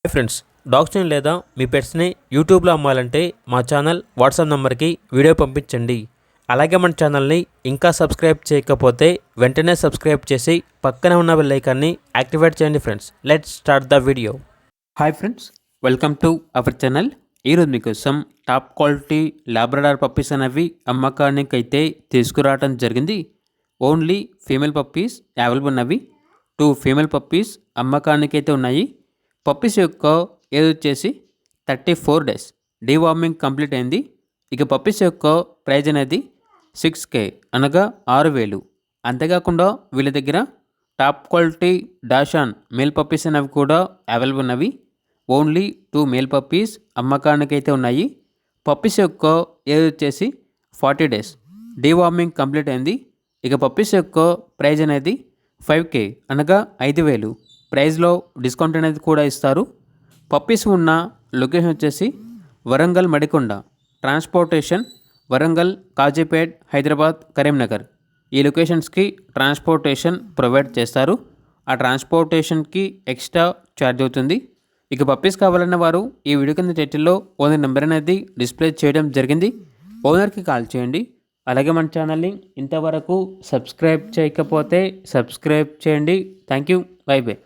Hi friends, డాగ్స్ని లేదా మీ పెట్స్ని యూట్యూబ్లో అమ్మాలంటే మా ఛానల్ వాట్సాప్ నెంబర్కి వీడియో పంపించండి. అలాగే మన ఛానల్ని ఇంకా సబ్స్క్రైబ్ చేయకపోతే వెంటనే సబ్స్క్రైబ్ చేసి పక్కనే ఉన్న బెల్ ఐకాన్ని యాక్టివేట్ చేయండి. Friends, let's start the video. Hi friends, welcome to our channel. ఈరోజు మీకోసం టాప్ క్వాలిటీ లాబ్రడార్ పప్పీస్ అనేవి అమ్మకానికి అయితే తీసుకురావడం జరిగింది. ఓన్లీ ఫీమేల్ పప్పీస్ అవైలబుల్ ఉన్నవి. 2 ఫీమేల్ పప్పీస్ అమ్మకానికి అయితే ఉన్నాయి. పప్పీస్ యొక్క ఏజ్ వచ్చేసి 34 డేస్. డీవార్మింగ్ కంప్లీట్ అయింది. ఇక పప్పీస్ యొక్క ప్రైజ్ అనేది 6K అనగా 6,000. అంతేకాకుండా వీళ్ళ దగ్గర టాప్ క్వాలిటీ డాషాన్ మేల్ పప్పీస్ అనేవి కూడా అవైలబుల్ ఉన్నవి. ఓన్లీ 2 మేల్ పప్పీస్ అమ్మకానికి అయితే ఉన్నాయి. పప్పీస్ యొక్క ఏజ్ వచ్చేసి 40 డేస్. డీవార్మింగ్ కంప్లీట్ అయింది. ఇక పప్పీస్ యొక్క ప్రైజ్ అనేది 5K అనగా 5,000. ప్రైజ్లో డిస్కౌంట్ అనేది కూడా ఇస్తారు. పప్పీస్ ఉన్న లొకేషన్ వచ్చేసి వరంగల్ మడికొండ. ట్రాన్స్పోర్టేషన్ వరంగల్, కాజీపేట్, హైదరాబాద్, కరీంనగర్ ఈ లొకేషన్స్కి ట్రాన్స్పోర్టేషన్ ప్రొవైడ్ చేస్తారు. ఆ ట్రాన్స్పోర్టేషన్కి ఎక్స్ట్రా ఛార్జ్ అవుతుంది. ఇక పప్పీస్ కావాలన్న వారు ఈ వీడియో కింద టైటిల్లో ఓనర్ నెంబర్ అనేది డిస్ప్లే చేయడం జరిగింది. ఓనర్కి కాల్ చేయండి. అలాగే మన ఛానల్ని ఇంతవరకు సబ్స్క్రైబ్ చేయకపోతే సబ్స్క్రైబ్ చేయండి. Thank you. By by.